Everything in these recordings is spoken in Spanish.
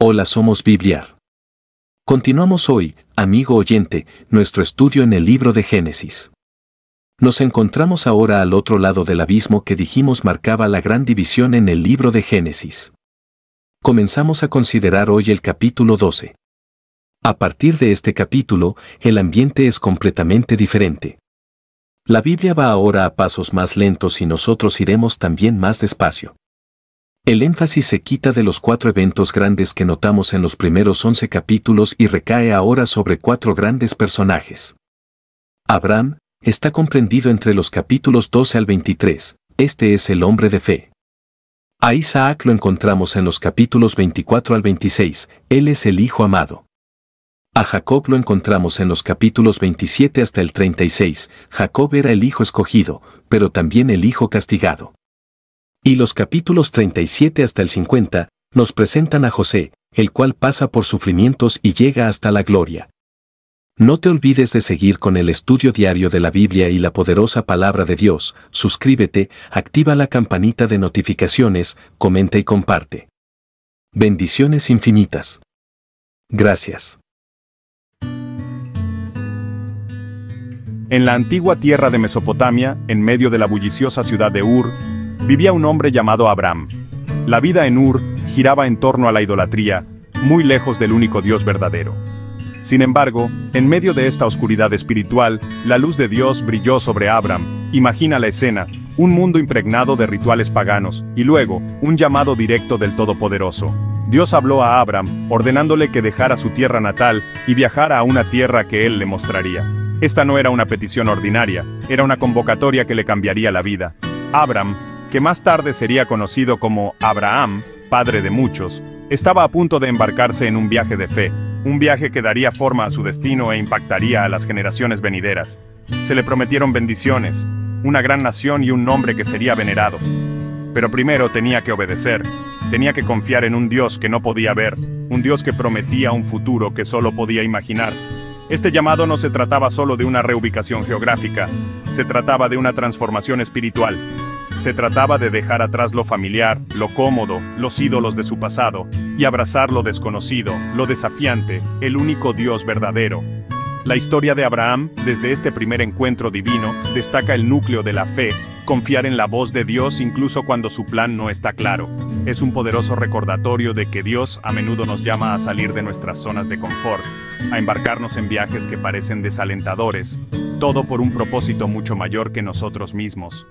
Hola, somos Bibliar. Continuamos hoy, amigo oyente, nuestro estudio en el libro de Génesis. Nos encontramos ahora al otro lado del abismo que dijimos marcaba la gran división en el libro de Génesis. Comenzamos a considerar hoy el capítulo 12. A partir de este capítulo, el ambiente es completamente diferente. La Biblia va ahora a pasos más lentos y nosotros iremos también más despacio. El énfasis se quita de los 4 eventos grandes que notamos en los primeros 11 capítulos y recae ahora sobre 4 grandes personajes. Abraham está comprendido entre los capítulos 12 al 23, este es el hombre de fe. A Isaac lo encontramos en los capítulos 24 al 26, él es el hijo amado. A Jacob lo encontramos en los capítulos 27 hasta el 36, Jacob era el hijo escogido, pero también el hijo castigado. Y los capítulos 37 hasta el 50 nos presentan a José, el cual pasa por sufrimientos y llega hasta la gloria. No te olvides de seguir con el estudio diario de la Biblia y la poderosa palabra de Dios, suscríbete, activa la campanita de notificaciones, comenta y comparte. Bendiciones infinitas. Gracias. En la antigua tierra de Mesopotamia, en medio de la bulliciosa ciudad de Ur, vivía un hombre llamado Abraham. La vida en Ur giraba en torno a la idolatría, muy lejos del único Dios verdadero. Sin embargo, en medio de esta oscuridad espiritual, la luz de Dios brilló sobre Abraham. Imagina la escena, un mundo impregnado de rituales paganos, y luego, un llamado directo del Todopoderoso. Dios habló a Abraham, ordenándole que dejara su tierra natal y viajara a una tierra que él le mostraría. Esta no era una petición ordinaria, era una convocatoria que le cambiaría la vida. Abraham, que más tarde sería conocido como Abraham, padre de muchos, estaba a punto de embarcarse en un viaje de fe, un viaje que daría forma a su destino e impactaría a las generaciones venideras. Se le prometieron bendiciones, una gran nación y un nombre que sería venerado. Pero primero tenía que obedecer, tenía que confiar en un Dios que no podía ver, un Dios que prometía un futuro que solo podía imaginar. Este llamado no se trataba solo de una reubicación geográfica, se trataba de una transformación espiritual. Se trataba de dejar atrás lo familiar, lo cómodo, los ídolos de su pasado, y abrazar lo desconocido, lo desafiante, el único Dios verdadero. La historia de Abraham, desde este primer encuentro divino, destaca el núcleo de la fe, confiar en la voz de Dios incluso cuando su plan no está claro. Es un poderoso recordatorio de que Dios a menudo nos llama a salir de nuestras zonas de confort, a embarcarnos en viajes que parecen desalentadores, todo por un propósito mucho mayor que nosotros mismos.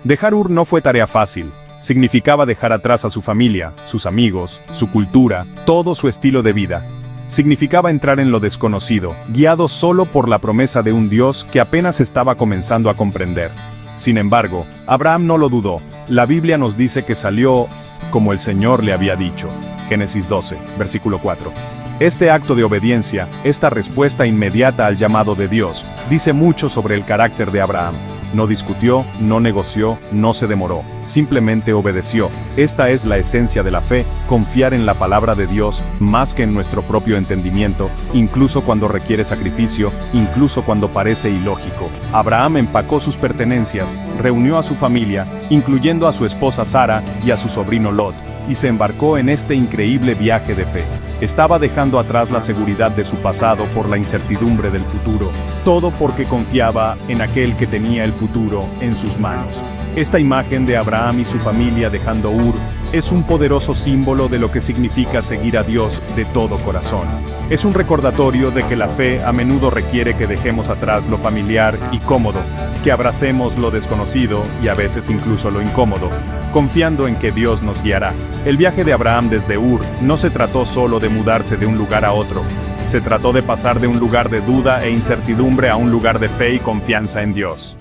Dejar Ur no fue tarea fácil. Significaba dejar atrás a su familia, sus amigos, su cultura, todo su estilo de vida. Significaba entrar en lo desconocido, guiado solo por la promesa de un Dios que apenas estaba comenzando a comprender. Sin embargo, Abraham no lo dudó. La Biblia nos dice que salió como el Señor le había dicho. Génesis 12, versículo 4. Este acto de obediencia, esta respuesta inmediata al llamado de Dios, dice mucho sobre el carácter de Abraham. No discutió, no negoció, no se demoró, simplemente obedeció. Esta es la esencia de la fe, confiar en la palabra de Dios más que en nuestro propio entendimiento, incluso cuando requiere sacrificio, incluso cuando parece ilógico. Abraham empacó sus pertenencias, reunió a su familia, incluyendo a su esposa Sara y a su sobrino Lot, y se embarcó en este increíble viaje de fe. Estaba dejando atrás la seguridad de su pasado por la incertidumbre del futuro, todo porque confiaba en aquel que tenía el futuro en sus manos. Esta imagen de Abraham y su familia dejando Ur es un poderoso símbolo de lo que significa seguir a Dios de todo corazón. Es un recordatorio de que la fe a menudo requiere que dejemos atrás lo familiar y cómodo, que abracemos lo desconocido y a veces incluso lo incómodo, confiando en que Dios nos guiará. El viaje de Abraham desde Ur no se trató solo de mudarse de un lugar a otro, se trató de pasar de un lugar de duda e incertidumbre a un lugar de fe y confianza en Dios.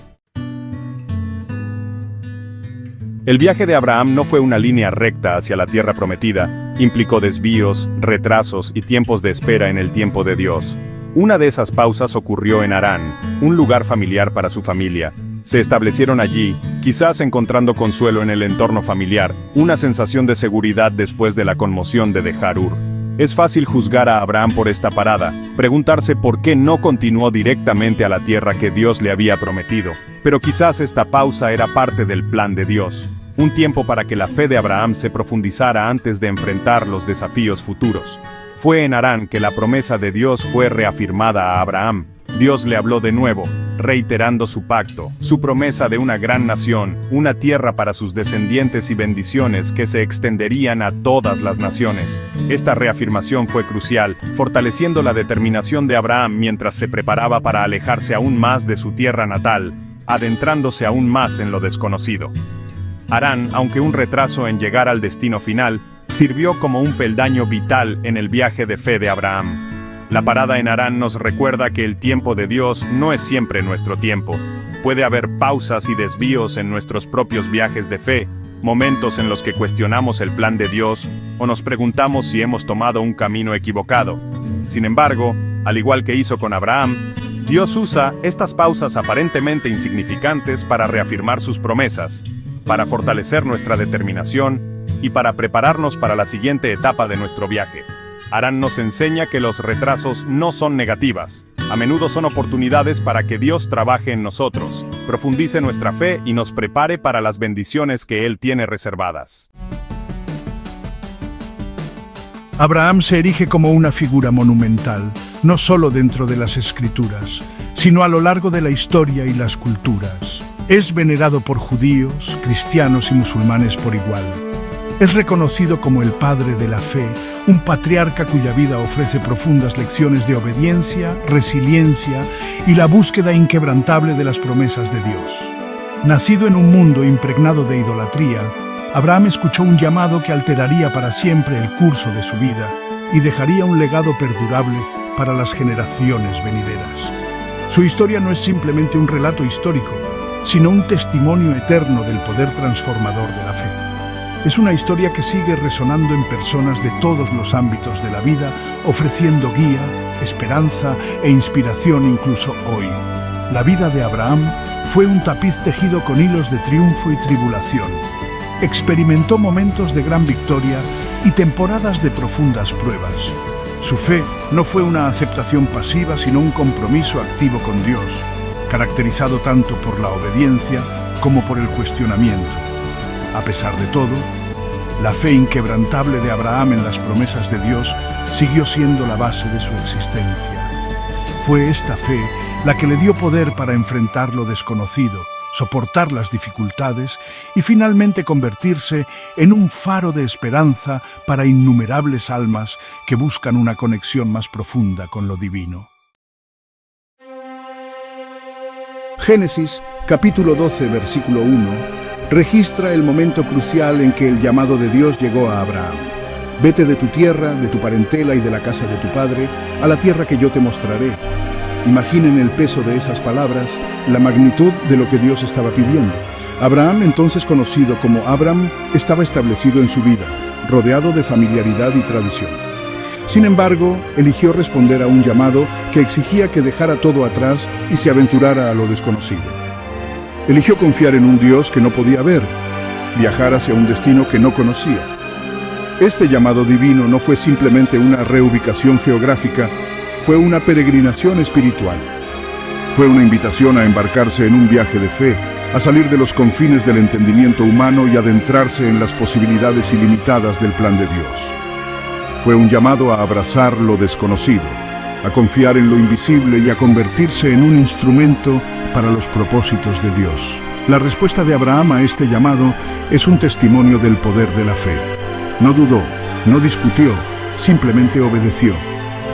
El viaje de Abraham no fue una línea recta hacia la tierra prometida, implicó desvíos, retrasos y tiempos de espera en el tiempo de Dios. Una de esas pausas ocurrió en Harán, un lugar familiar para su familia. Se establecieron allí, quizás encontrando consuelo en el entorno familiar, una sensación de seguridad después de la conmoción de dejar Ur. Es fácil juzgar a Abraham por esta parada, preguntarse por qué no continuó directamente a la tierra que Dios le había prometido, pero quizás esta pausa era parte del plan de Dios. un tiempo para que la fe de Abraham se profundizara antes de enfrentar los desafíos futuros. Fue en Harán que la promesa de Dios fue reafirmada a Abraham. Dios le habló de nuevo, reiterando su pacto, su promesa de una gran nación, una tierra para sus descendientes y bendiciones que se extenderían a todas las naciones. Esta reafirmación fue crucial, fortaleciendo la determinación de Abraham mientras se preparaba para alejarse aún más de su tierra natal, adentrándose aún más en lo desconocido. Harán, aunque un retraso en llegar al destino final, sirvió como un peldaño vital en el viaje de fe de Abraham. La parada en Harán nos recuerda que el tiempo de Dios no es siempre nuestro tiempo. Puede haber pausas y desvíos en nuestros propios viajes de fe, momentos en los que cuestionamos el plan de Dios o nos preguntamos si hemos tomado un camino equivocado. Sin embargo, al igual que hizo con Abraham, Dios usa estas pausas aparentemente insignificantes para reafirmar sus promesas, para fortalecer nuestra determinación y para prepararnos para la siguiente etapa de nuestro viaje. Harán nos enseña que los retrasos no son negativas. A menudo son oportunidades para que Dios trabaje en nosotros, profundice nuestra fe y nos prepare para las bendiciones que Él tiene reservadas. Abraham se erige como una figura monumental, no solo dentro de las Escrituras, sino a lo largo de la historia y las culturas. Es venerado por judíos, cristianos y musulmanes por igual. Es reconocido como el padre de la fe, un patriarca cuya vida ofrece profundas lecciones de obediencia, resiliencia y la búsqueda inquebrantable de las promesas de Dios. Nacido en un mundo impregnado de idolatría, Abraham escuchó un llamado que alteraría para siempre el curso de su vida y dejaría un legado perdurable para las generaciones venideras. Su historia no es simplemente un relato histórico, sino un testimonio eterno del poder transformador de la fe. Es una historia que sigue resonando en personas de todos los ámbitos de la vida, ofreciendo guía, esperanza e inspiración incluso hoy. La vida de Abraham fue un tapiz tejido con hilos de triunfo y tribulación. Experimentó momentos de gran victoria y temporadas de profundas pruebas. Su fe no fue una aceptación pasiva, sino un compromiso activo con Dios, caracterizado tanto por la obediencia como por el cuestionamiento. A pesar de todo, la fe inquebrantable de Abraham en las promesas de Dios siguió siendo la base de su existencia. Fue esta fe la que le dio poder para enfrentar lo desconocido, soportar las dificultades y finalmente convertirse en un faro de esperanza para innumerables almas que buscan una conexión más profunda con lo divino. Génesis, capítulo 12, versículo 1, registra el momento crucial en que el llamado de Dios llegó a Abraham. Vete de tu tierra, de tu parentela y de la casa de tu padre, a la tierra que yo te mostraré. Imaginen el peso de esas palabras, la magnitud de lo que Dios estaba pidiendo. Abraham, entonces conocido como Abram, estaba establecido en su vida, rodeado de familiaridad y tradición. Sin embargo, eligió responder a un llamado que exigía que dejara todo atrás y se aventurara a lo desconocido. Eligió confiar en un Dios que no podía ver, viajar hacia un destino que no conocía. Este llamado divino no fue simplemente una reubicación geográfica, fue una peregrinación espiritual. Fue una invitación a embarcarse en un viaje de fe, a salir de los confines del entendimiento humano y adentrarse en las posibilidades ilimitadas del plan de Dios. Fue un llamado a abrazar lo desconocido, a confiar en lo invisible y a convertirse en un instrumento para los propósitos de Dios. La respuesta de Abraham a este llamado es un testimonio del poder de la fe. No dudó, no discutió, simplemente obedeció.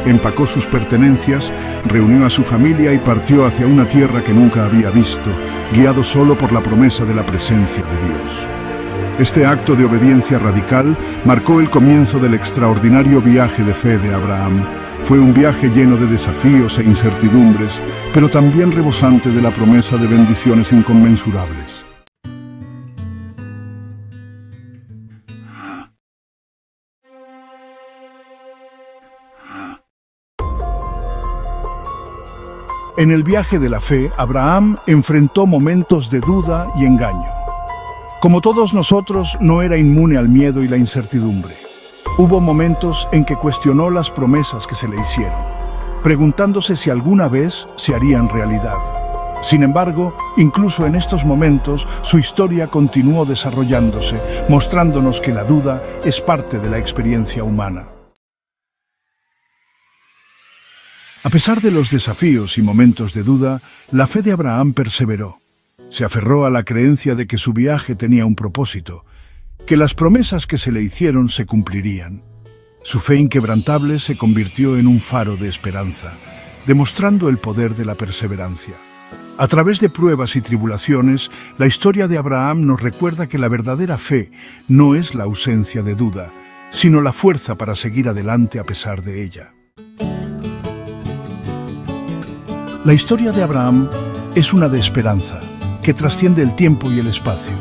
Empacó sus pertenencias, reunió a su familia y partió hacia una tierra que nunca había visto, guiado solo por la promesa de la presencia de Dios. Este acto de obediencia radical marcó el comienzo del extraordinario viaje de fe de Abraham. Fue un viaje lleno de desafíos e incertidumbres, pero también rebosante de la promesa de bendiciones inconmensurables. En el viaje de la fe, Abraham enfrentó momentos de duda y engaño. Como todos nosotros, no era inmune al miedo y la incertidumbre. Hubo momentos en que cuestionó las promesas que se le hicieron, preguntándose si alguna vez se harían realidad. Sin embargo, incluso en estos momentos, su historia continuó desarrollándose, mostrándonos que la duda es parte de la experiencia humana. A pesar de los desafíos y momentos de duda, la fe de Abraham perseveró. Se aferró a la creencia de que su viaje tenía un propósito, que las promesas que se le hicieron se cumplirían. Su fe inquebrantable se convirtió en un faro de esperanza, demostrando el poder de la perseverancia. A través de pruebas y tribulaciones, la historia de Abraham nos recuerda que la verdadera fe no es la ausencia de duda, sino la fuerza para seguir adelante a pesar de ella. La historia de Abraham es una de esperanza, que trasciende el tiempo y el espacio.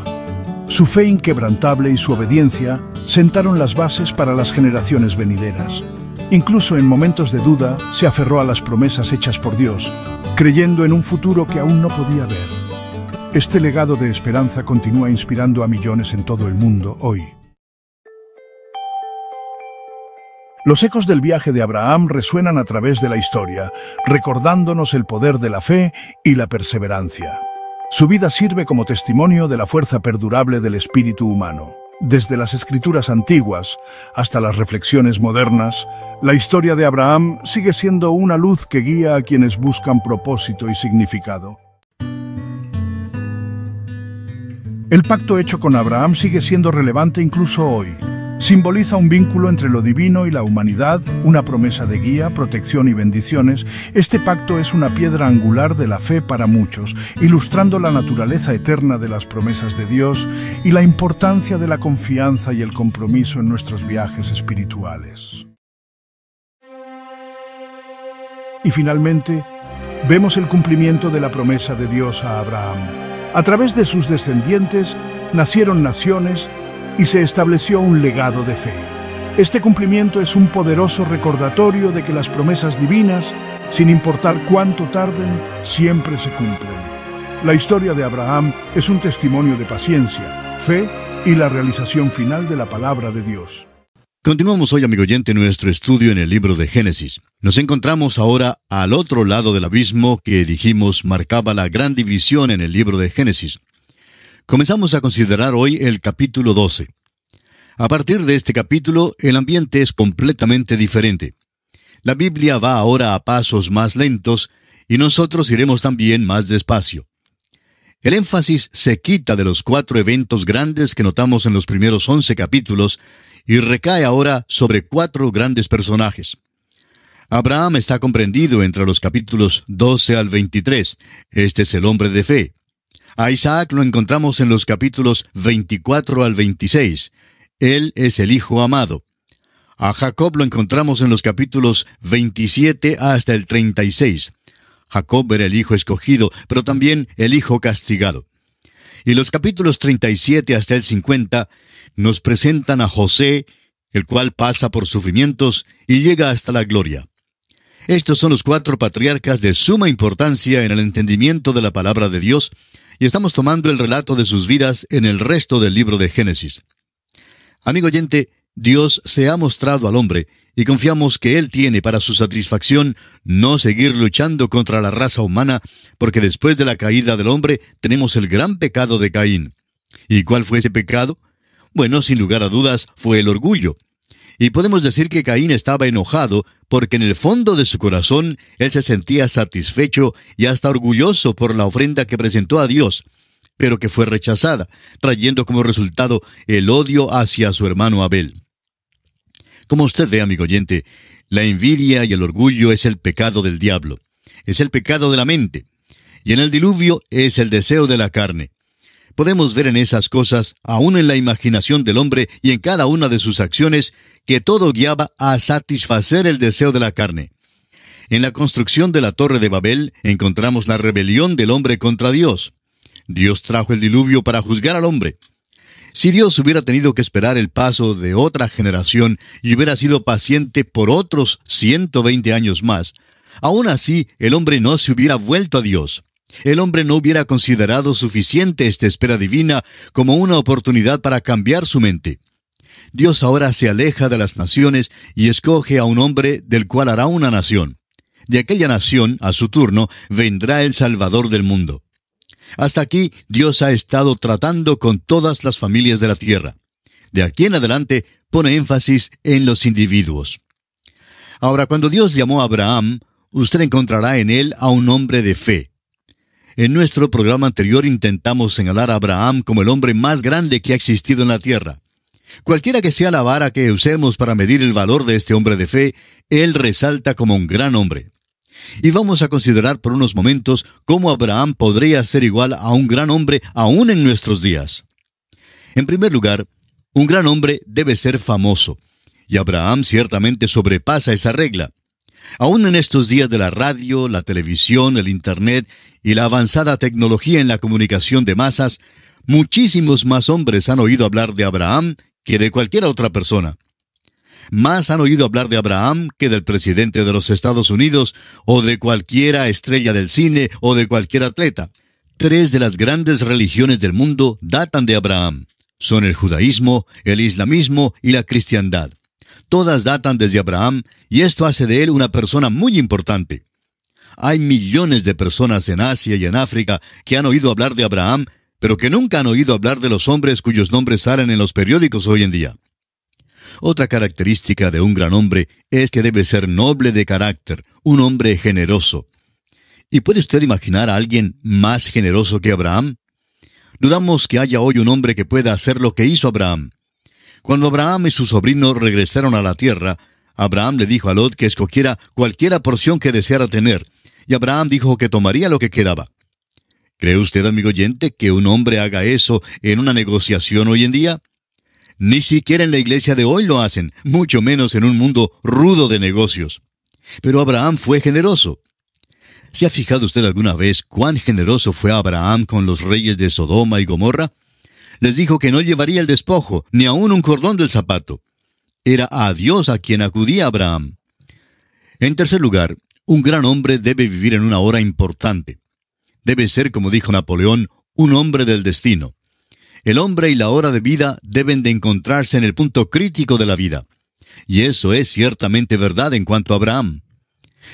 Su fe inquebrantable y su obediencia sentaron las bases para las generaciones venideras. Incluso en momentos de duda, se aferró a las promesas hechas por Dios, creyendo en un futuro que aún no podía ver. Este legado de esperanza continúa inspirando a millones en todo el mundo hoy. Los ecos del viaje de Abraham resuenan a través de la historia, recordándonos el poder de la fe y la perseverancia. Su vida sirve como testimonio de la fuerza perdurable del espíritu humano. Desde las escrituras antiguas hasta las reflexiones modernas, la historia de Abraham sigue siendo una luz que guía a quienes buscan propósito y significado. El pacto hecho con Abraham sigue siendo relevante incluso hoy. Simboliza un vínculo entre lo divino y la humanidad, una promesa de guía, protección y bendiciones. Este pacto es una piedra angular de la fe para muchos, ilustrando la naturaleza eterna de las promesas de Dios y la importancia de la confianza y el compromiso en nuestros viajes espirituales. Y finalmente, vemos el cumplimiento de la promesa de Dios a Abraham. A través de sus descendientes nacieron naciones y se estableció un legado de fe. Este cumplimiento es un poderoso recordatorio de que las promesas divinas, sin importar cuánto tarden, siempre se cumplen. La historia de Abraham es un testimonio de paciencia, fe y la realización final de la palabra de Dios. Continuamos hoy, amigo oyente, nuestro estudio en el libro de Génesis. Nos encontramos ahora al otro lado del abismo que dijimos marcaba la gran división en el libro de Génesis. Comenzamos a considerar hoy el capítulo 12. A partir de este capítulo, el ambiente es completamente diferente. La Biblia va ahora a pasos más lentos y nosotros iremos también más despacio. El énfasis se quita de los 4 eventos grandes que notamos en los primeros 11 capítulos y recae ahora sobre 4 grandes personajes. Abraham está comprendido entre los capítulos 12 al 23. Este es el hombre de fe. A Isaac lo encontramos en los capítulos 24 al 26. Él es el hijo amado. A Jacob lo encontramos en los capítulos 27 hasta el 36. Jacob era el hijo escogido, pero también el hijo castigado. Y los capítulos 37 hasta el 50 nos presentan a José, el cual pasa por sufrimientos y llega hasta la gloria. Estos son los 4 patriarcas de suma importancia en el entendimiento de la palabra de Dios, y estamos tomando el relato de sus vidas en el resto del libro de Génesis. Amigo oyente, Dios se ha mostrado al hombre, y confiamos que Él tiene para su satisfacción no seguir luchando contra la raza humana, porque después de la caída del hombre tenemos el gran pecado de Caín. ¿Y cuál fue ese pecado? Bueno, sin lugar a dudas, fue el orgullo. Y podemos decir que Caín estaba enojado porque en el fondo de su corazón él se sentía satisfecho y hasta orgulloso por la ofrenda que presentó a Dios, pero que fue rechazada, trayendo como resultado el odio hacia su hermano Abel. Como usted ve, amigo oyente, la envidia y el orgullo es el pecado del diablo. Es el pecado de la mente. Y en el diluvio es el deseo de la carne. Podemos ver en esas cosas, aún en la imaginación del hombre y en cada una de sus acciones, que todo guiaba a satisfacer el deseo de la carne. En la construcción de la Torre de Babel encontramos la rebelión del hombre contra Dios. Dios trajo el diluvio para juzgar al hombre. Si Dios hubiera tenido que esperar el paso de otra generación y hubiera sido paciente por otros 120 años más, aún así el hombre no se hubiera vuelto a Dios. El hombre no hubiera considerado suficiente esta espera divina como una oportunidad para cambiar su mente. Dios ahora se aleja de las naciones y escoge a un hombre del cual hará una nación. De aquella nación, a su turno, vendrá el Salvador del mundo. Hasta aquí, Dios ha estado tratando con todas las familias de la tierra. De aquí en adelante, pone énfasis en los individuos. Ahora, cuando Dios llamó a Abraham, usted encontrará en él a un hombre de fe. En nuestro programa anterior intentamos señalar a Abraham como el hombre más grande que ha existido en la tierra. Cualquiera que sea la vara que usemos para medir el valor de este hombre de fe, él resalta como un gran hombre. Y vamos a considerar por unos momentos cómo Abraham podría ser igual a un gran hombre aún en nuestros días. En primer lugar, un gran hombre debe ser famoso, y Abraham ciertamente sobrepasa esa regla. Aún en estos días de la radio, la televisión, el Internet y la avanzada tecnología en la comunicación de masas, muchísimos más hombres han oído hablar de Abraham que de cualquier otra persona. Más han oído hablar de Abraham que del presidente de los Estados Unidos, o de cualquiera estrella del cine, o de cualquier atleta. 3 de las grandes religiones del mundo datan de Abraham. Son el judaísmo, el islamismo y la cristiandad. Todas datan desde Abraham, y esto hace de él una persona muy importante. Hay millones de personas en Asia y en África que han oído hablar de Abraham, pero que nunca han oído hablar de los hombres cuyos nombres salen en los periódicos hoy en día. Otra característica de un gran hombre es que debe ser noble de carácter, un hombre generoso. ¿Y puede usted imaginar a alguien más generoso que Abraham? Dudamos que haya hoy un hombre que pueda hacer lo que hizo Abraham. Cuando Abraham y su sobrino regresaron a la tierra, Abraham le dijo a Lot que escogiera cualquiera porción que deseara tener, y Abraham dijo que tomaría lo que quedaba. ¿Cree usted, amigo oyente, que un hombre haga eso en una negociación hoy en día? Ni siquiera en la iglesia de hoy lo hacen, mucho menos en un mundo rudo de negocios. Pero Abraham fue generoso. ¿Se ha fijado usted alguna vez cuán generoso fue Abraham con los reyes de Sodoma y Gomorra? Les dijo que no llevaría el despojo, ni aun un cordón del zapato. Era a Dios a quien acudía Abraham. En tercer lugar, un gran hombre debe vivir en una hora importante. Debe ser, como dijo Napoleón, un hombre del destino. El hombre y la hora de vida deben de encontrarse en el punto crítico de la vida. Y eso es ciertamente verdad en cuanto a Abraham.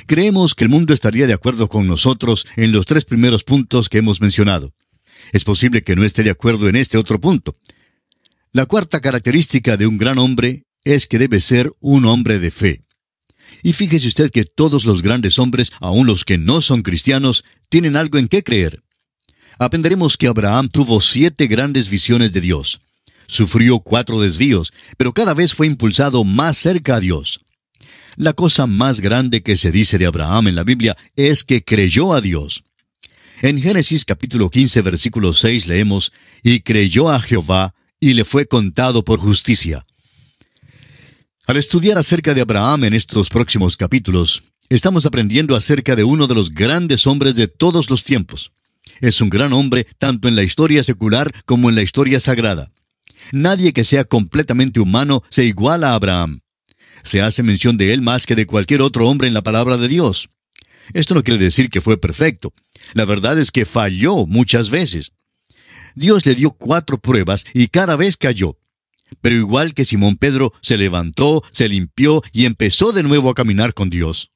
Creemos que el mundo estaría de acuerdo con nosotros en los 3 primeros puntos que hemos mencionado. Es posible que no esté de acuerdo en este otro punto. La cuarta característica de un gran hombre es que debe ser un hombre de fe. Y fíjese usted que todos los grandes hombres, aun los que no son cristianos, tienen algo en qué creer. Aprenderemos que Abraham tuvo 7 grandes visiones de Dios. Sufrió 4 desvíos, pero cada vez fue impulsado más cerca a Dios. La cosa más grande que se dice de Abraham en la Biblia es que creyó a Dios. En Génesis capítulo 15, versículo 6 leemos, «Y creyó a Jehová, y le fue contado por justicia». Al estudiar acerca de Abraham en estos próximos capítulos, estamos aprendiendo acerca de uno de los grandes hombres de todos los tiempos. Es un gran hombre tanto en la historia secular como en la historia sagrada. Nadie que sea completamente humano se iguala a Abraham. Se hace mención de él más que de cualquier otro hombre en la palabra de Dios. Esto no quiere decir que fue perfecto. La verdad es que falló muchas veces. Dios le dio 4 pruebas y cada vez cayó. Pero igual que Simón Pedro, se levantó, se limpió y empezó de nuevo a caminar con Dios.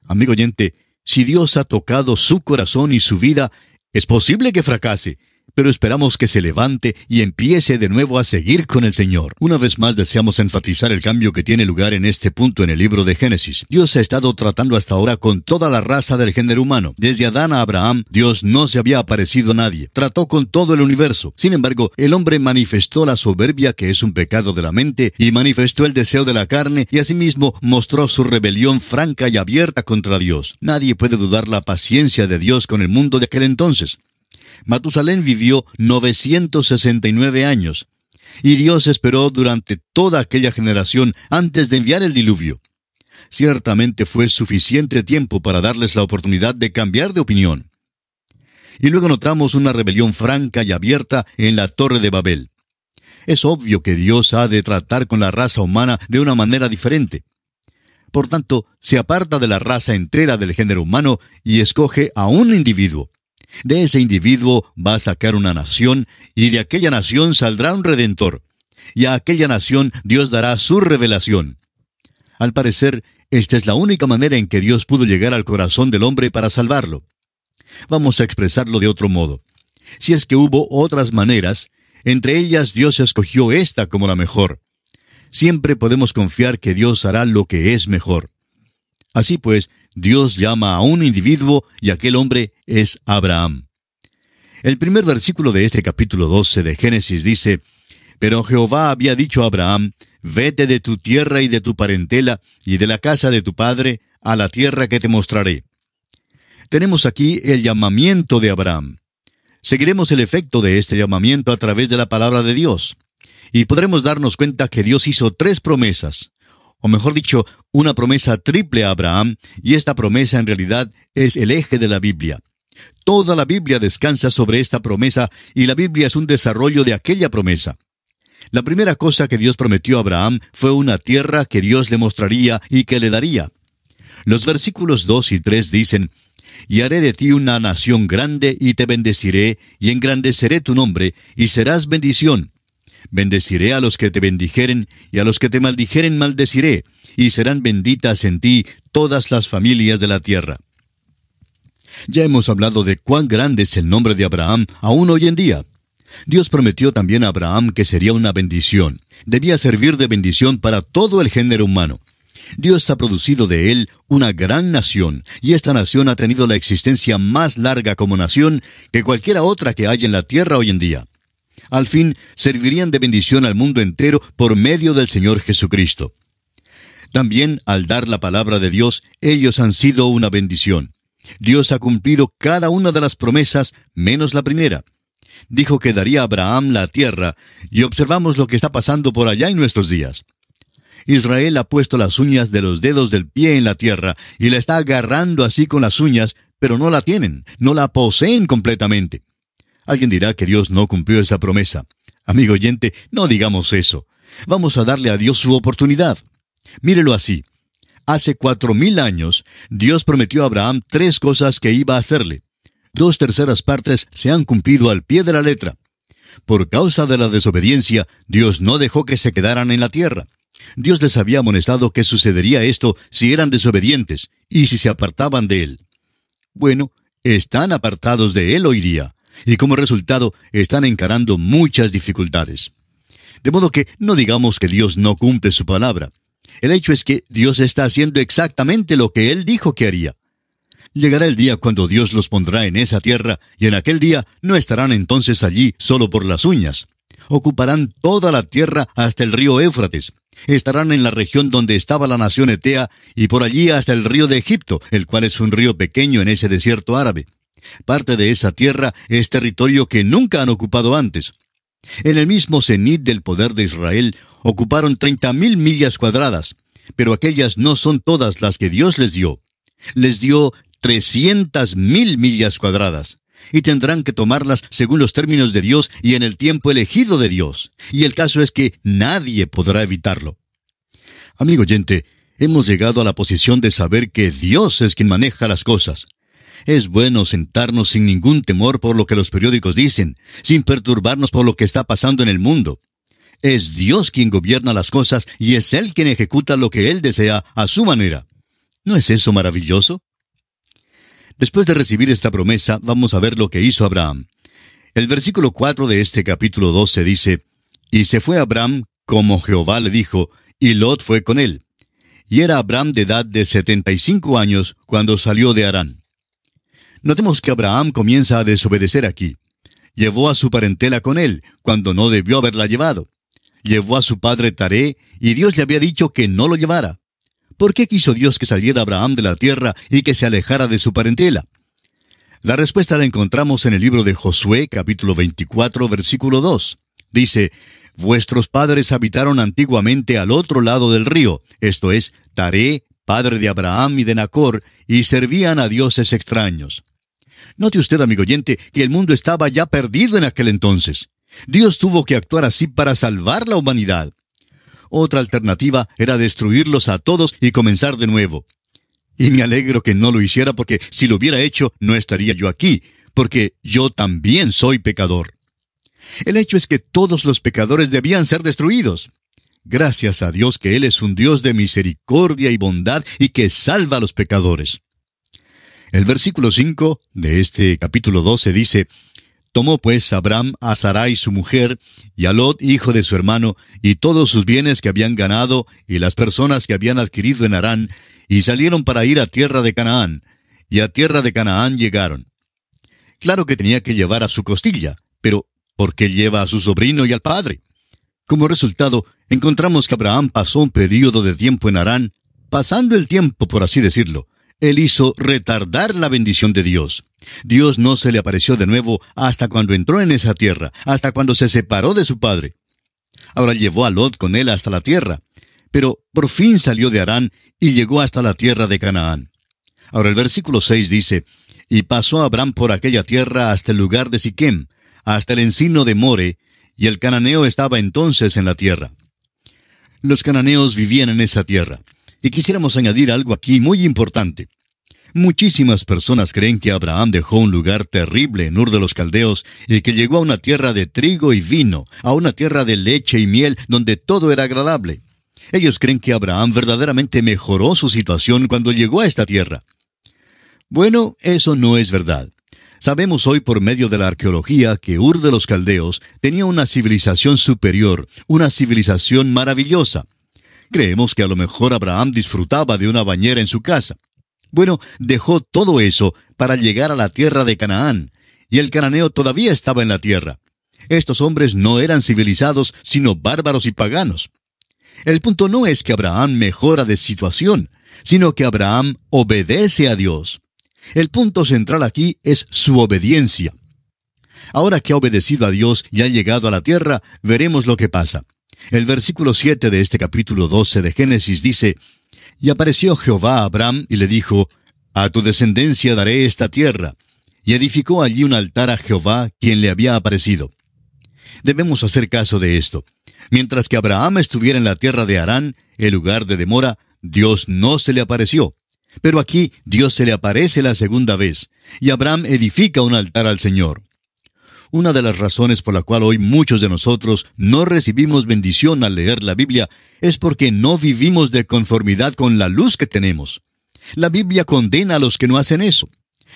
Amigo oyente, si Dios ha tocado su corazón y su vida, es posible que fracase, pero esperamos que se levante y empiece de nuevo a seguir con el Señor. Una vez más deseamos enfatizar el cambio que tiene lugar en este punto en el libro de Génesis. Dios ha estado tratando hasta ahora con toda la raza del género humano. Desde Adán a Abraham, Dios no se había aparecido a nadie. Trató con todo el universo. Sin embargo, el hombre manifestó la soberbia, que es un pecado de la mente, y manifestó el deseo de la carne, y asimismo mostró su rebelión franca y abierta contra Dios. Nadie puede dudar la paciencia de Dios con el mundo de aquel entonces. Matusalén vivió 969 años, y Dios esperó durante toda aquella generación antes de enviar el diluvio. Ciertamente fue suficiente tiempo para darles la oportunidad de cambiar de opinión. Y luego notamos una rebelión franca y abierta en la Torre de Babel. Es obvio que Dios ha de tratar con la raza humana de una manera diferente. Por tanto, se aparta de la raza entera del género humano y escoge a un individuo. De ese individuo va a sacar una nación, y de aquella nación saldrá un redentor. Y a aquella nación Dios dará su revelación. Al parecer, Esta es la única manera en que Dios pudo llegar al corazón del hombre para salvarlo. Vamos a expresarlo de otro modo. Si es que hubo otras maneras, entre ellas Dios escogió esta como la mejor. Siempre podemos confiar que Dios hará lo que es mejor. Así pues, Dios llama a un individuo y aquel hombre es Abraham. El primer versículo de este capítulo 12 de Génesis dice: Pero Jehová había dicho a Abraham: Vete de tu tierra y de tu parentela y de la casa de tu padre a la tierra que te mostraré. Tenemos aquí el llamamiento de Abraham. Seguiremos el efecto de este llamamiento a través de la palabra de Dios. Y podremos darnos cuenta que Dios hizo 3 promesas, o mejor dicho, una promesa triple a Abraham, y esta promesa en realidad es el eje de la Biblia. Toda la Biblia descansa sobre esta promesa, y la Biblia es un desarrollo de aquella promesa. La primera cosa que Dios prometió a Abraham fue una tierra que Dios le mostraría y que le daría. Los versículos 2 y 3 dicen: Y haré de ti una nación grande, y te bendeciré, y engrandeceré tu nombre, y serás bendición. Bendeciré a los que te bendijeren, y a los que te maldijeren maldeciré, y serán benditas en ti todas las familias de la tierra. Ya hemos hablado de cuán grande es el nombre de Abraham aún hoy en día. Dios prometió también a Abraham que sería una bendición. Debía servir de bendición para todo el género humano. Dios ha producido de él una gran nación, y esta nación ha tenido la existencia más larga como nación que cualquiera otra que haya en la tierra hoy en día. Al fin, servirían de bendición al mundo entero por medio del Señor Jesucristo. También, al dar la palabra de Dios, ellos han sido una bendición. Dios ha cumplido cada una de las promesas, menos la primera. Dijo que daría a Abraham la tierra, y observamos lo que está pasando por allá en nuestros días. Israel ha puesto las uñas de los dedos del pie en la tierra, y la está agarrando así con las uñas, pero no la tienen, no la poseen completamente. Alguien dirá que Dios no cumplió esa promesa. Amigo oyente, no digamos eso. Vamos a darle a Dios su oportunidad. Mírelo así. Hace 4000 años, Dios prometió a Abraham 3 cosas que iba a hacerle. 2/3 partes se han cumplido al pie de la letra. Por causa de la desobediencia, Dios no dejó que se quedaran en la tierra. Dios les había amonestado que sucedería esto si eran desobedientes y si se apartaban de Él. Bueno, están apartados de Él hoy día, y como resultado están encarando muchas dificultades. De modo que no digamos que Dios no cumple su palabra. El hecho es que Dios está haciendo exactamente lo que Él dijo que haría. Llegará el día cuando Dios los pondrá en esa tierra, y en aquel día no estarán entonces allí solo por las uñas. Ocuparán toda la tierra hasta el río Éufrates. Estarán en la región donde estaba la nación Etea, y por allí hasta el río de Egipto, el cual es un río pequeño en ese desierto árabe. Parte de esa tierra es territorio que nunca han ocupado antes. En el mismo cenit del poder de Israel, ocuparon 30,000 millas cuadradas, pero aquellas no son todas las que Dios les dio. Les dio 300,000 millas cuadradas, y tendrán que tomarlas según los términos de Dios y en el tiempo elegido de Dios. Y el caso es que nadie podrá evitarlo. Amigo oyente, hemos llegado a la posición de saber que Dios es quien maneja las cosas. Es bueno sentarnos sin ningún temor por lo que los periódicos dicen, sin perturbarnos por lo que está pasando en el mundo. Es Dios quien gobierna las cosas y es Él quien ejecuta lo que Él desea a su manera. ¿No es eso maravilloso? Después de recibir esta promesa, vamos a ver lo que hizo Abraham. El versículo 4 de este capítulo 12 dice: Y se fue Abraham, como Jehová le dijo, y Lot fue con él. Y era Abraham de edad de 75 años cuando salió de Harán. Notemos que Abraham comienza a desobedecer aquí. Llevó a su parentela con él, cuando no debió haberla llevado. Llevó a su padre Taré, y Dios le había dicho que no lo llevara. ¿Por qué quiso Dios que saliera Abraham de la tierra y que se alejara de su parentela? La respuesta la encontramos en el libro de Josué, capítulo 24, versículo 2. Dice: Vuestros padres habitaron antiguamente al otro lado del río, esto es, Taré, padre de Abraham y de Nacor, y servían a dioses extraños. Note usted, amigo oyente, que el mundo estaba ya perdido en aquel entonces. Dios tuvo que actuar así para salvar la humanidad. Otra alternativa era destruirlos a todos y comenzar de nuevo. Y me alegro que no lo hiciera, porque si lo hubiera hecho, no estaría yo aquí, porque yo también soy pecador. El hecho es que todos los pecadores debían ser destruidos. Gracias a Dios que Él es un Dios de misericordia y bondad y que salva a los pecadores. El versículo 5 de este capítulo 12 dice: Tomó pues Abram a Sarai su mujer, y a Lot hijo de su hermano, y todos sus bienes que habían ganado, y las personas que habían adquirido en Harán, y salieron para ir a tierra de Canaán, y a tierra de Canaán llegaron. Claro que tenía que llevar a su costilla, pero ¿por qué lleva a su sobrino y al padre? Como resultado, encontramos que Abraham pasó un período de tiempo en Harán, pasando el tiempo, por así decirlo. Él hizo retardar la bendición de Dios. Dios no se le apareció de nuevo hasta cuando entró en esa tierra, hasta cuando se separó de su padre. Ahora llevó a Lot con él hasta la tierra, pero por fin salió de Harán y llegó hasta la tierra de Canaán. Ahora el versículo 6 dice: Y pasó Abraham por aquella tierra hasta el lugar de Siquem, hasta el encino de More, y el cananeo estaba entonces en la tierra. Los cananeos vivían en esa tierra. Y quisiéramos añadir algo aquí muy importante. Muchísimas personas creen que Abraham dejó un lugar terrible en Ur de los Caldeos y que llegó a una tierra de trigo y vino, a una tierra de leche y miel donde todo era agradable. Ellos creen que Abraham verdaderamente mejoró su situación cuando llegó a esta tierra. Bueno, eso no es verdad. Sabemos hoy por medio de la arqueología que Ur de los Caldeos tenía una civilización superior, una civilización maravillosa. Creemos que a lo mejor Abraham disfrutaba de una bañera en su casa. Bueno, dejó todo eso para llegar a la tierra de Canaán, y el cananeo todavía estaba en la tierra. Estos hombres no eran civilizados, sino bárbaros y paganos. El punto no es que Abraham mejora de situación, sino que Abraham obedece a Dios. El punto central aquí es su obediencia. Ahora que ha obedecido a Dios y ha llegado a la tierra, veremos lo que pasa. El versículo 7 de este capítulo 12 de Génesis dice: Y apareció Jehová a Abraham y le dijo: A tu descendencia daré esta tierra. Y edificó allí un altar a Jehová, quien le había aparecido. Debemos hacer caso de esto. Mientras que Abraham estuviera en la tierra de Harán, el lugar de demora, Dios no se le apareció. Pero aquí Dios se le aparece la segunda vez, y Abraham edifica un altar al Señor. Una de las razones por la cual hoy muchos de nosotros no recibimos bendición al leer la Biblia es porque no vivimos de conformidad con la luz que tenemos. La Biblia condena a los que no hacen eso.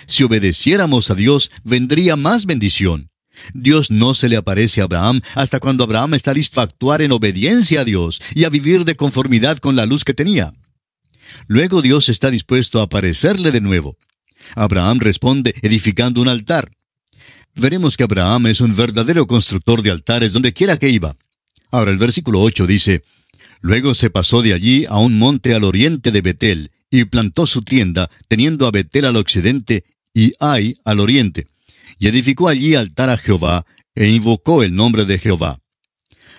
Si obedeciéramos a Dios, vendría más bendición. Dios no se le aparece a Abraham hasta cuando Abraham está listo a actuar en obediencia a Dios y a vivir de conformidad con la luz que tenía. Luego Dios está dispuesto a aparecerle de nuevo. Abraham responde edificando un altar. Veremos que Abraham es un verdadero constructor de altares donde quiera que iba. Ahora el versículo 8 dice: Luego se pasó de allí a un monte al oriente de Betel, y plantó su tienda, teniendo a Betel al occidente y Ai al oriente. Y edificó allí altar a Jehová, e invocó el nombre de Jehová.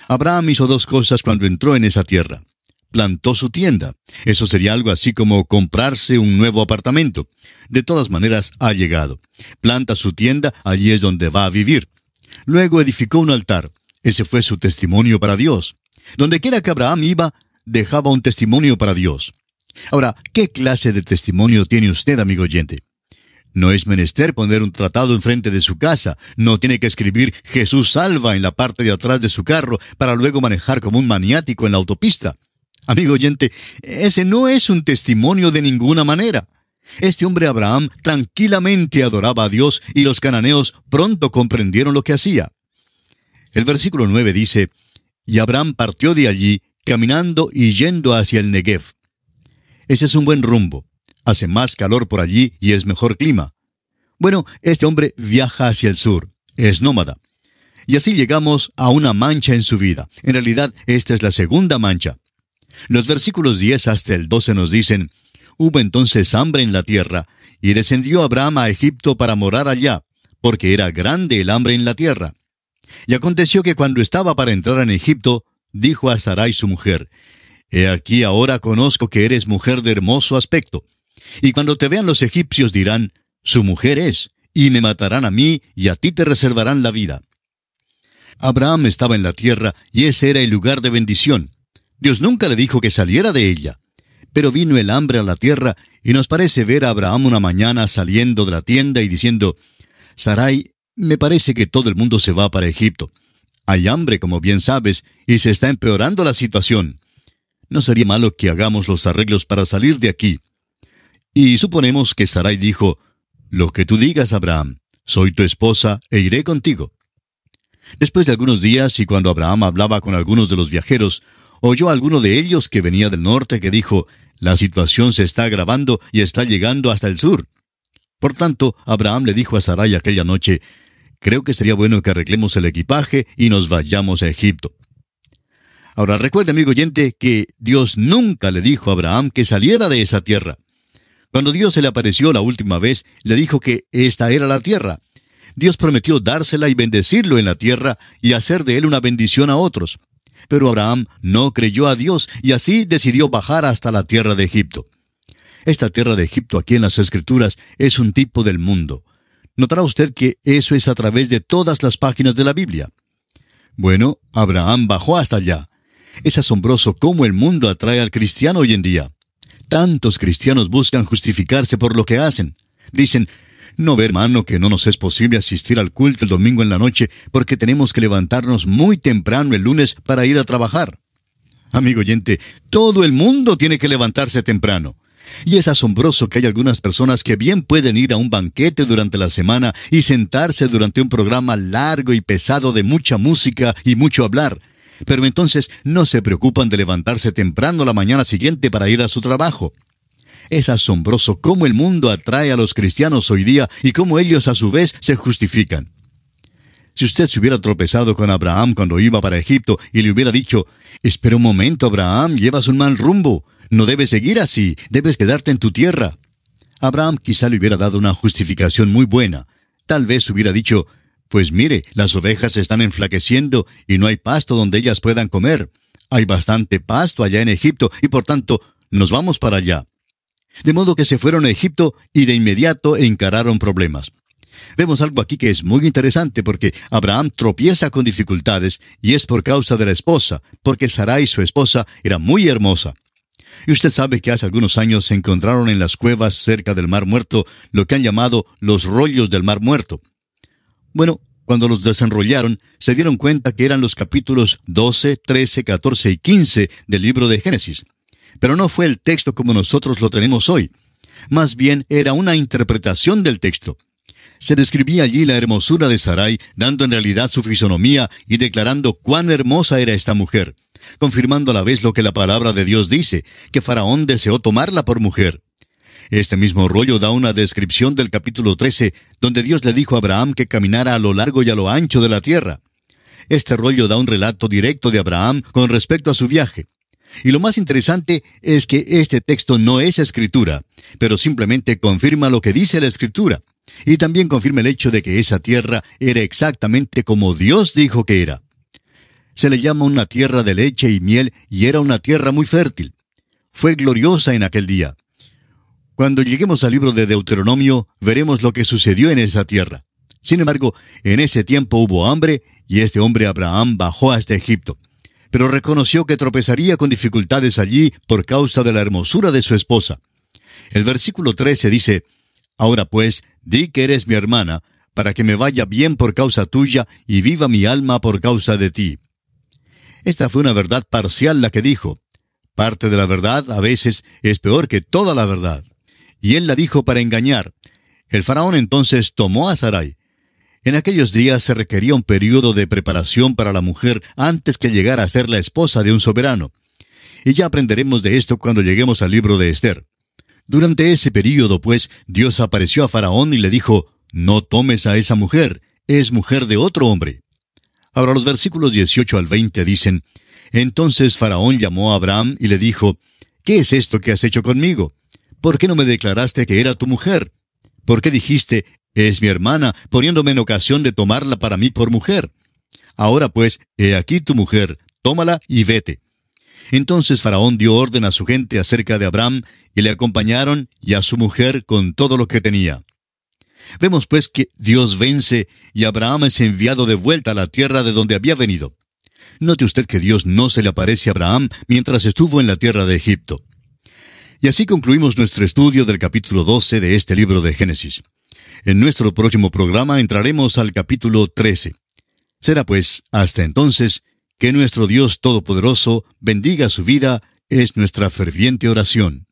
Abraham hizo dos cosas cuando entró en esa tierra. Plantó su tienda. Eso sería algo así como comprarse un nuevo apartamento. De todas maneras, ha llegado. Planta su tienda, allí es donde va a vivir. Luego edificó un altar. Ese fue su testimonio para Dios. Donde quiera que Abraham iba, dejaba un testimonio para Dios. Ahora, ¿qué clase de testimonio tiene usted, amigo oyente? No es menester poner un tratado enfrente de su casa. No tiene que escribir Jesús salva en la parte de atrás de su carro para luego manejar como un maniático en la autopista. Amigo oyente, ese no es un testimonio de ninguna manera. Este hombre Abraham tranquilamente adoraba a Dios y los cananeos pronto comprendieron lo que hacía. El versículo 9 dice: Y Abraham partió de allí, caminando y yendo hacia el Negev. Ese es un buen rumbo. Hace más calor por allí y es mejor clima. Bueno, este hombre viaja hacia el sur. Es nómada. Y así llegamos a una mancha en su vida. En realidad, esta es la segunda mancha. Los versículos 10 hasta el 12 nos dicen: Hubo entonces hambre en la tierra, y descendió Abraham a Egipto para morar allá, porque era grande el hambre en la tierra. Y aconteció que cuando estaba para entrar en Egipto, dijo a Sarai su mujer: He aquí ahora conozco que eres mujer de hermoso aspecto. Y cuando te vean los egipcios dirán: Su mujer es, y me matarán a mí, y a ti te reservarán la vida. Abraham estaba en la tierra, y ese era el lugar de bendición. Dios nunca le dijo que saliera de ella. Pero vino el hambre a la tierra, y nos parece ver a Abraham una mañana saliendo de la tienda y diciendo: Sarai, me parece que todo el mundo se va para Egipto. Hay hambre, como bien sabes, y se está empeorando la situación. No sería malo que hagamos los arreglos para salir de aquí. Y suponemos que Sarai dijo, lo que tú digas, Abraham, soy tu esposa e iré contigo. Después de algunos días, y cuando Abraham hablaba con algunos de los viajeros, oyó a alguno de ellos que venía del norte que dijo, la situación se está agravando y está llegando hasta el sur. Por tanto, Abraham le dijo a Sarai aquella noche, creo que sería bueno que arreglemos el equipaje y nos vayamos a Egipto. Ahora recuerde, amigo oyente, que Dios nunca le dijo a Abraham que saliera de esa tierra. Cuando Dios se le apareció la última vez, le dijo que esta era la tierra. Dios prometió dársela y bendecirlo en la tierra y hacer de él una bendición a otros. Pero Abraham no creyó a Dios y así decidió bajar hasta la tierra de Egipto. Esta tierra de Egipto aquí en las Escrituras es un tipo del mundo. Notará usted que eso es a través de todas las páginas de la Biblia. Bueno, Abraham bajó hasta allá. Es asombroso cómo el mundo atrae al cristiano hoy en día. Tantos cristianos buscan justificarse por lo que hacen. Dicen, no ve, hermano, que no nos es posible asistir al culto el domingo en la noche porque tenemos que levantarnos muy temprano el lunes para ir a trabajar. Amigo oyente, todo el mundo tiene que levantarse temprano. Y es asombroso que hay algunas personas que bien pueden ir a un banquete durante la semana y sentarse durante un programa largo y pesado de mucha música y mucho hablar, pero entonces no se preocupan de levantarse temprano la mañana siguiente para ir a su trabajo. Es asombroso cómo el mundo atrae a los cristianos hoy día y cómo ellos a su vez se justifican. Si usted se hubiera tropezado con Abraham cuando iba para Egipto y le hubiera dicho, espera un momento, Abraham, llevas un mal rumbo, no debes seguir así, debes quedarte en tu tierra. Abraham quizá le hubiera dado una justificación muy buena. Tal vez hubiera dicho, pues mire, las ovejas se están enflaqueciendo y no hay pasto donde ellas puedan comer. Hay bastante pasto allá en Egipto y por tanto, nos vamos para allá. De modo que se fueron a Egipto y de inmediato encararon problemas. Vemos algo aquí que es muy interesante porque Abraham tropieza con dificultades y es por causa de la esposa, porque Sarai, su esposa, era muy hermosa. Y usted sabe que hace algunos años se encontraron en las cuevas cerca del Mar Muerto lo que han llamado los rollos del Mar Muerto. Bueno, cuando los desenrollaron, se dieron cuenta que eran los capítulos 12, 13, 14 y 15 del libro de Génesis. Pero no fue el texto como nosotros lo tenemos hoy. Más bien era una interpretación del texto. Se describía allí la hermosura de Sarai, dando en realidad su fisonomía y declarando cuán hermosa era esta mujer, confirmando a la vez lo que la palabra de Dios dice, que Faraón deseó tomarla por mujer. Este mismo rollo da una descripción del capítulo 13, donde Dios le dijo a Abraham que caminara a lo largo y a lo ancho de la tierra. Este rollo da un relato directo de Abraham con respecto a su viaje. Y lo más interesante es que este texto no es escritura, pero simplemente confirma lo que dice la escritura. Y también confirma el hecho de que esa tierra era exactamente como Dios dijo que era. Se le llama una tierra de leche y miel y era una tierra muy fértil. Fue gloriosa en aquel día. Cuando lleguemos al libro de Deuteronomio, veremos lo que sucedió en esa tierra. Sin embargo, en ese tiempo hubo hambre y este hombre Abraham bajó hasta Egipto. Pero reconoció que tropezaría con dificultades allí por causa de la hermosura de su esposa. El versículo 13 dice, ahora pues, di que eres mi hermana, para que me vaya bien por causa tuya y viva mi alma por causa de ti. Esta fue una verdad parcial la que dijo. Parte de la verdad a veces es peor que toda la verdad. Y él la dijo para engañar. El faraón entonces tomó a Sarai. En aquellos días se requería un período de preparación para la mujer antes que llegara a ser la esposa de un soberano. Y ya aprenderemos de esto cuando lleguemos al libro de Esther. Durante ese período, pues, Dios apareció a Faraón y le dijo, no tomes a esa mujer, es mujer de otro hombre. Ahora los versículos 18 al 20 dicen, entonces Faraón llamó a Abraham y le dijo, ¿qué es esto que has hecho conmigo? ¿Por qué no me declaraste que era tu mujer? ¿Por qué dijiste, es mi hermana, poniéndome en ocasión de tomarla para mí por mujer? Ahora pues, he aquí tu mujer, tómala y vete. Entonces Faraón dio orden a su gente acerca de Abraham, y le acompañaron, y a su mujer con todo lo que tenía. Vemos pues que Dios vence, y Abraham es enviado de vuelta a la tierra de donde había venido. Note usted que Dios no se le aparece a Abraham mientras estuvo en la tierra de Egipto. Y así concluimos nuestro estudio del capítulo 12 de este libro de Génesis. En nuestro próximo programa entraremos al capítulo 13. Será pues, hasta entonces, que nuestro Dios Todopoderoso bendiga su vida, es nuestra ferviente oración.